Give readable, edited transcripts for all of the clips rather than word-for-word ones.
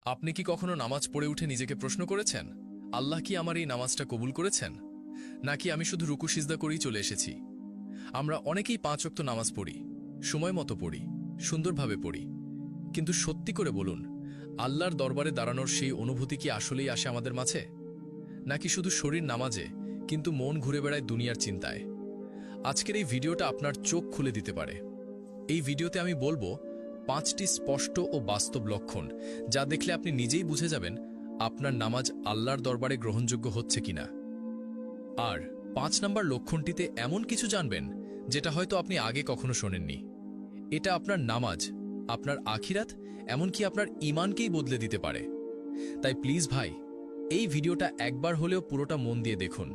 আপনি কি কখনো নামাজ পড়ে উঠে নিজেকে প্রশ্ন করেছেন, আল্লাহ কি আমার এই নামাজটা কবুল করেছেন, নাকি আমি শুধু রুকু সিজদা করেই চলে এসেছি? আমরা অনেকেই 5 ওয়াক্ত নামাজ পড়ি, সময় মতো পড়ি, সুন্দরভাবে পড়ি, কিন্তু সত্যি করে বলুন, আল্লাহর দরবারে দাঁড়ানোর সেই অনুভূতি কি আসলেই আসে আমাদের মাঝে, নাকি শুধু শরীর নামাজে কিন্তু মন ঘুরে বেড়ায় দুনিয়ার চিন্তায়? আজকের এই ভিডিওটা আপনার চোখ খুলে দিতে পারে। এই ভিডিওতে আমি বলবো 5টি স্পষ্ট ও বাস্তব লক্ষণ, যা দেখলে আপনি নিজেই বুঝে যাবেন আপনার নামাজ আল্লাহর দরবারে গ্রহণযোগ্য হচ্ছে কিনা। আর 5 নম্বর লক্ষণটিতে এমন কিছু জানবেন যেটা হয়তো আপনি আগে কখনো শোনেননি। এটা আপনার নামাজ, আপনার আখিরাত, এমনকি আপনার ঈমানকেই বদলে দিতে পারে। তাই প্লিজ ভাই, এই ভিডিওটা একবার হলেও পুরোটা মন দিয়ে দেখুন।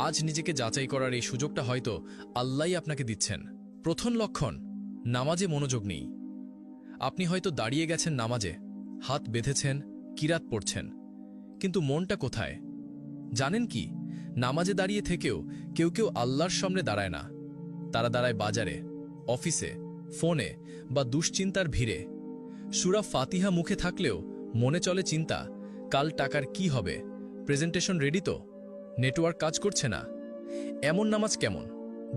আজ নিজেকে যাচাই করার এই সুযোগটা হয়তো আল্লাহই আপনাকে দিচ্ছেন। প্রথম লক্ষণ, নামাজে মনোযোগ নেই। আপনি হয়তো দাঁড়িয়ে গেছেন নামাজে, হাত বেঁধেছেন, কিরাত পড়ছেন, কিন্তু মনটা কোথায়? জানেন কি, নামাজে দাঁড়িয়ে থেকেও কেউ কেউ আল্লাহর সামনে দাঁড়ায় না। তারা দাঁড়ায় বাজারে, অফিসে, ফোনে বা দুশ্চিন্তার ভিড়ে। সূরা ফাতিহা মুখে থাকলেও মনে চলে চিন্তা, কাল টাকার কি হবে, প্রেজেন্টেশন রেডি তো, নেটওয়ার্ক কাজ করছে না। এমন নামাজ কেমন?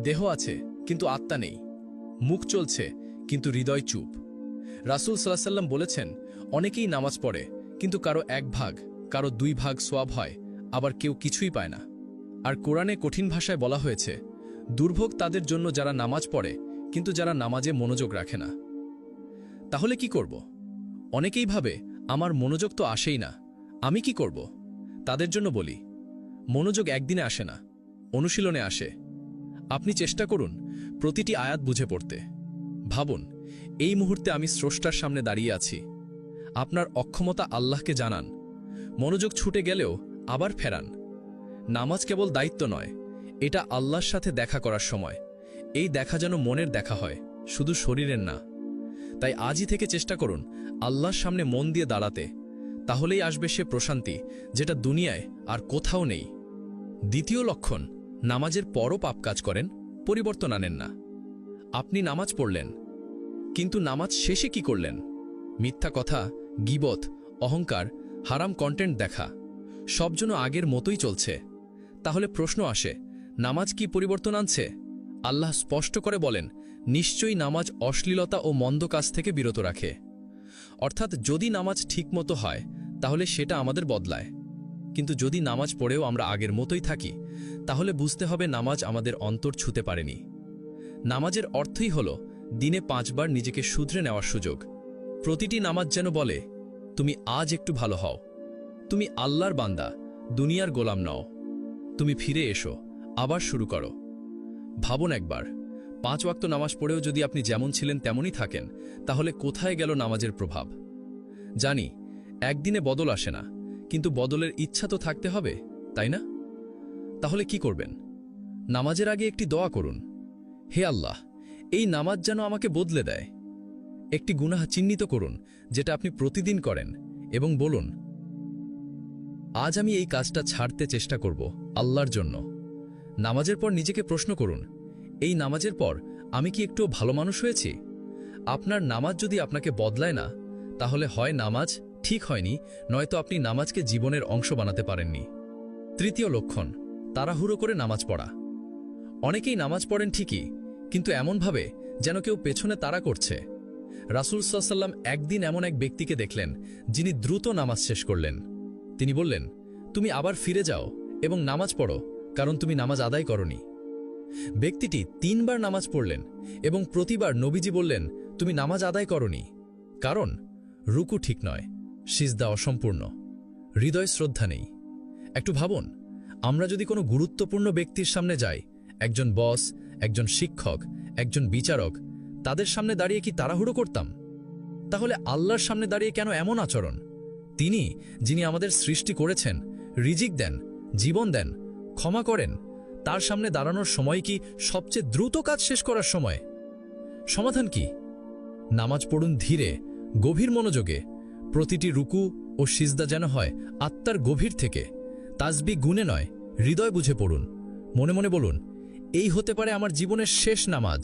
দেহ আছে কিন্তু আত্মা নেই, মুখ চলছে কিন্তু হৃদয় চুপ। রাসূল সাল্লাল্লাহু আলাইহি ওয়াসাল্লাম বলেছেন, অনেকেই নামাজ পড়ে কিন্তু কারো 1 ভাগ, কারো 2 ভাগ সওয়াব হয়, আবার কেউ কিছুই পায় না। আর কোরআনে কঠিন ভাষায় বলা হয়েছে, দুর্ভোগ তাদের জন্য যারা নামাজ পড়ে কিন্তু যারা নামাজে মনোযোগ রাখে না। তাহলে কি করব? অনেকেই ভাবে, আমার মনোযোগ তো আসেই না, আমি কি করব? তাদের জন্য বলি, মনোযোগ একদিনে আসে না, অনুশীলনে আসে। আপনি চেষ্টা করুন প্রতিটি আয়াত বুঝে পড়তে। ভাবুন, এই মুহূর্তে আমি স্রষ্টার সামনে দাঁড়িয়ে আছি। আপনার অক্ষমতা আল্লাহকে জানান। মনোযোগ ছুটে গেলেও আবার ফেরান। নামাজ কেবল দায়িত্ব নয়, এটা আল্লাহর সাথে দেখা করার সময়। এই দেখা যেন মনের দেখা হয়, শুধু শরীরের না। তাই আজই থেকে চেষ্টা করুন আল্লাহর সামনে মন দিয়ে দাঁড়াতে। তাহলেই আসবে সে প্রশান্তি, যেটা দুনিয়ায় আর কোথাও নেই। দ্বিতীয় লক্ষণ, নামাজের পরও পাপ কাজ করেন, পরিবর্তন আনেন না। আপনি নামাজ পড়লেন, কিন্তু নামাজ শেষে কি করলেন? মিথ্যা কথা, গীবত, অহংকার, হারাম কন্টেন্ট দেখা, সব যেন আগের মতোই চলছে। তাহলে প্রশ্ন আসে, নামাজ কি পরিবর্তন আনছে? আল্লাহ স্পষ্ট করে বলেন, নিশ্চয়ই নামাজ অশ্লীলতা ও মন্দ কাজ থেকে বিরত রাখে। অর্থাৎ যদি নামাজ ঠিকমতো হয় তাহলে সেটা আমাদের বদলায়, কিন্তু যদি নামাজ পড়েও আমরা আগের মতোই থাকি, তাহলে বুঝতে হবে নামাজ আমাদের অন্তর ছুঁতে পারেনি। নামাজের অর্থই হল দিনে 5 বার নিজেকে শুধরে নেওয়ার সুযোগ। প্রতিটি নামাজ যেন বলে, তুমি আজ একটু ভালো হও, তুমি আল্লাহর বান্দা, দুনিয়ার গোলাম নও, তুমি ফিরে এসো, আবার শুরু করো। ভাবুন একবার, 5 ওয়াক্ত নামাজ পড়েও যদি আপনি যেমন ছিলেন তেমনই থাকেন, তাহলে কোথায় গেল নামাজের প্রভাব? জানি একদিনে বদল আসে না, কিন্তু বদলের ইচ্ছা তো থাকতে হবে, তাই না? তাহলে কি করবেন? নামাজের আগে একটি দোয়া করুন, হে আল্লাহ, এই নামাজ যেন আমাকে বদলে দেয়। একটি গুনাহ চিহ্নিত করুন যেটা আপনি প্রতিদিন করেন, এবং বলুন, আজ আমি এই কাজটা ছাড়তে চেষ্টা করব আল্লাহর জন্য। নামাজের পর নিজেকে প্রশ্ন করুন, এই নামাজের পর আমি কি একটু ভালো মানুষ হয়েছি? আপনার নামাজ যদি আপনাকে বদলায় না, তাহলে হয় নামাজ ঠিক হয়নি, নয়তো আপনি নামাজকে জীবনের অংশ বানাতে পারেননি। তৃতীয় লক্ষণ, তাড়াহুড়ো করে নামাজ পড়া। অনেকেই নামাজ পড়েন ঠিকই, কিন্তু এমনভাবে যেন কেউ পেছনে তাড়া করছে। রাসূল সাল্লাল্লাহু আলাইহি ওয়াসাল্লাম একদিন এমন এক ব্যক্তিকে দেখলেন যিনি দ্রুত নামাজ শেষ করলেন। তিনি বললেন, তুমি আবার ফিরে যাও এবং নামাজ পড়ো, কারণ তুমি নামাজ আদায় করনি। ব্যক্তিটি 3 বার নামাজ পড়লেন এবং প্রতিবার নবীজি বললেন, তুমি নামাজ আদায় করনি। কারণ রুকু ঠিক নয়, সিজদা অসম্পূর্ণ, হৃদয় শ্রদ্ধা নেই। একটু ভাবুন, আমরা যদি কোনো গুরুত্বপূর্ণ ব্যক্তির সামনে যাই, একজন বস, একজন শিক্ষক, একজন বিচারক, তাদের সামনে দাঁড়িয়ে কি তাড়াহুড়ো করতাম? তাহলে আল্লাহর সামনে দাঁড়িয়ে কেন এমন আচরণ? তিনি, যিনি আমাদের সৃষ্টি করেছেন, রিজিক দেন, জীবন দেন, ক্ষমা করেন, তার সামনে দাঁড়ানোর সময় কি সবচেয়ে দ্রুত কাজ শেষ করার সময়? সমাধান কি? নামাজ পড়ুন ধীরে, গভীর মনোযোগে। প্রতিটি রুকু ও সিজদা যেন হয় আত্মার গভীর থেকে, তাসবিহ গুনে নয়, হৃদয় বুঝে পড়ুন। মনে মনে বলুন, এই হতে পারে আমার জীবনের শেষ নামাজ।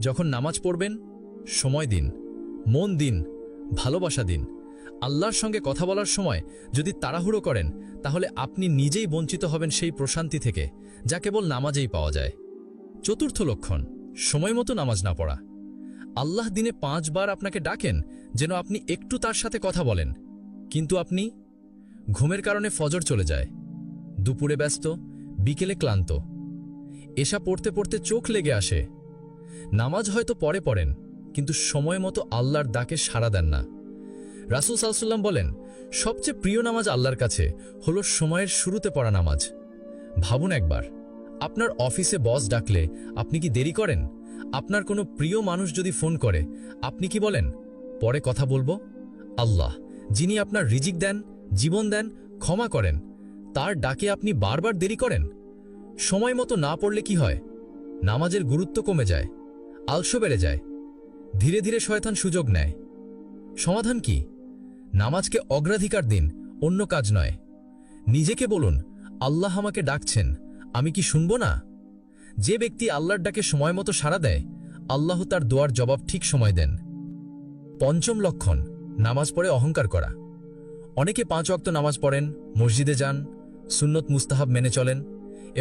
যখন নামাজ পড়বেন, সময় দিন, মন দিন, ভালোবাসা দিন। আল্লাহর সঙ্গে কথা বলার সময় যদি তাড়াহুড়ো করেন তাহলে আপনি নিজেই বঞ্চিত হবেন সেই প্রশান্তি থেকে যা কেবল নামাজেই পাওয়া যায়। চতুর্থ লক্ষণ, সময় মতো নামাজ না পড়া। আল্লাহ দিনে 5 বার আপনাকে ডাকেন যেন আপনি একটু তার সাথে কথা বলেন, কিন্তু আপনি ঘুমের কারণে ফজর চলে যায়, দুপুরে ব্যস্ত, বিকেলে ক্লান্ত, এশা পড়তে পড়তে চোখ লেগে আসে। নামাজ হয়তো পরে পড়েন, কিন্তু সময় মতো আল্লাহর ডাকে সাড়া দেন না। রাসূল সাল্লাল্লাহু আলাইহি ওয়াসাল্লাম বলেন, সবচেয়ে প্রিয় নামাজ আল্লাহর কাছে হলো সময়ের শুরুতে পড়া নামাজ। ভাবুন একবার, আপনার অফিসে বস ডাকলে আপনি কি দেরি করেন? আপনার কোনো প্রিয় মানুষ যদি ফোন করে আপনি কি বলেন, পরে কথা বলবো? আল্লাহ, যিনি আপনার রিজিক দেন, জীবন দেন, ক্ষমা করেন, তার ডাকে আপনি বারবার দেরি করেন। সময় মতো না পড়লে কি হয়? নামাজের গুরুত্ব কমে যায়, আলস্য বেড়ে যায়, ধীরে ধীরে শয়তান সুযোগ নেয়। সমাধান কি? নামাজকে অগ্রাধিকার দিন, অন্য কাজ নয়। নিজেকে বলুন, আল্লাহ আমাকে ডাকছেন, আমি কি শুনব না? যে ব্যক্তি আল্লাহর ডাকে সময় মতো সাড়া দেয়, আল্লাহ তার দোয়ার জবাব ঠিক সময় দেন। পঞ্চম লক্ষণ, নামাজ পড়ে অহংকার করা। অনেকে 5 ওয়াক্ত নামাজ পড়েন, মসজিদে যান, সুন্নত মুস্তাহাব মেনে চলেন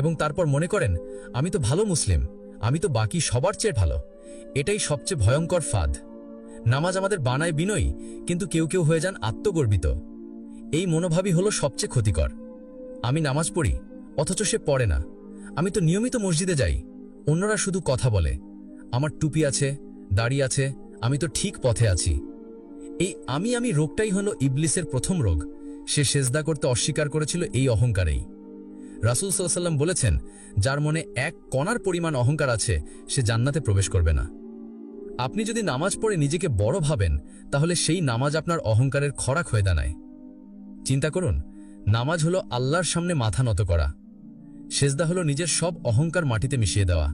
এবং তারপর মনে করেন, আমি তো ভালো মুসলিম, আমি তো বাকি সবার চেয়ে ভালো। এটাই সবচেয়ে ভয়ঙ্কর ফাঁদ। নামাজ আমাদের বানায় বিনয়ী, কিন্তু কেউ কেউ হয়ে যান আত্মগর্বিত। এই মনোভাবই হলো সবচেয়ে ক্ষতিকর। আমি নামাজ পড়ি, অথচ সে পড়ে না। আমি তো নিয়মিত মসজিদে যাই, অন্যরা শুধু কথা বলে। আমার টুপি আছে, দাড়ি আছে, আমি তো ঠিক পথে আছি। এই আমি রোগটাই হলো ইবলিসের প্রথম রোগ। সে সেজদা করতে অস্বীকার করেছিল এই অহংকারেই। রাসূল সাল্লাল্লাহু আলাইহি ওয়াসাল্লাম বলেছেন, যার মনে 1 কণার পরিমাণ অহংকার আছে সে জান্নাতে প্রবেশ করবে না। আপনি যদি নামাজ পড়ে নিজেকে বড় ভাবেন, তাহলে সেই নামাজ আপনার অহংকারের খোরাক হয়ে দাঁড়ায়। চিন্তা করুন, নামাজ হলো আল্লাহর সামনে মাথা নত করা, সেজদা হলো নিজের সব অহংকার মাটিতে মিশিয়ে দেওয়া।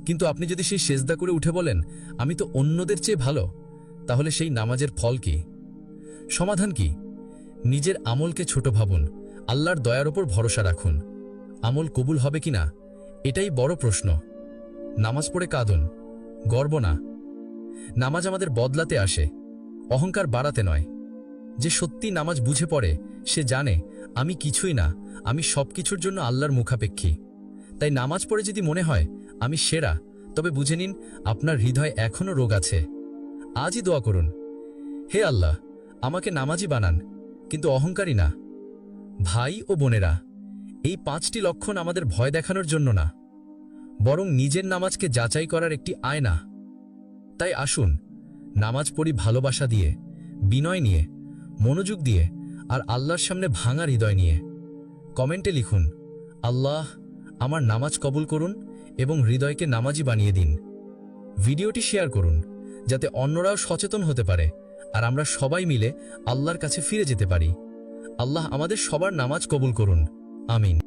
কিন্তু আপনি যদি সেই সেজদা করে উঠে বলেন, আমি তো অন্যদের চেয়ে ভালো, তাহলে সেই নামাজের ফল কি? সমাধান কি? নিজের আমলকে ছোট ভাবুন, আল্লাহর দয়ার ওপর ভরসা রাখুন। আমল কবুল হবে কিনা, এটাই বড় প্রশ্ন। নামাজ পড়ে কাঁদুন, গর্ব না। নামাজ আমাদের বদলাতে আসে, অহংকার বাড়াতে নয়। যে সত্যি নামাজ বুঝে পড়ে সে জানে, আমি কিছুই না, আমি সবকিছুর জন্য আল্লাহর মুখাপেক্ষী। তাই নামাজ পড়ে যদি মনে হয় আমি সেরা, তবে বুঝে নিন আপনার হৃদয় এখনও রোগ আছে। আজই দোয়া করুন, হে আল্লাহ, আমাকে নামাজি বানান, কিন্তু অহংকারী না। ভাই ও বোনেরা, এই 5টি লক্ষণ আমাদের ভয় দেখানোর জন্য না, বরং নিজের নামাজকে যাচাই করার একটি আয়না। তাই আসুন, নামাজ পড়ি ভালোবাসা দিয়ে, বিনয় নিয়ে, মনোযোগ দিয়ে, আর আল্লাহর সামনে ভাঙা হৃদয় নিয়ে। কমেন্টে লিখুন, আল্লাহ আমার নামাজ কবুল করুন এবং হৃদয়কে নামাজি বানিয়ে দিন। ভিডিওটি শেয়ার করুন যাতে অন্যরাও সচেতন হতে পারে আর আমরা সবাই মিলে আল্লাহর কাছে ফিরে যেতে পারি। আল্লাহ আমাদের সবার নামাজ কবুল করুন। আমিন।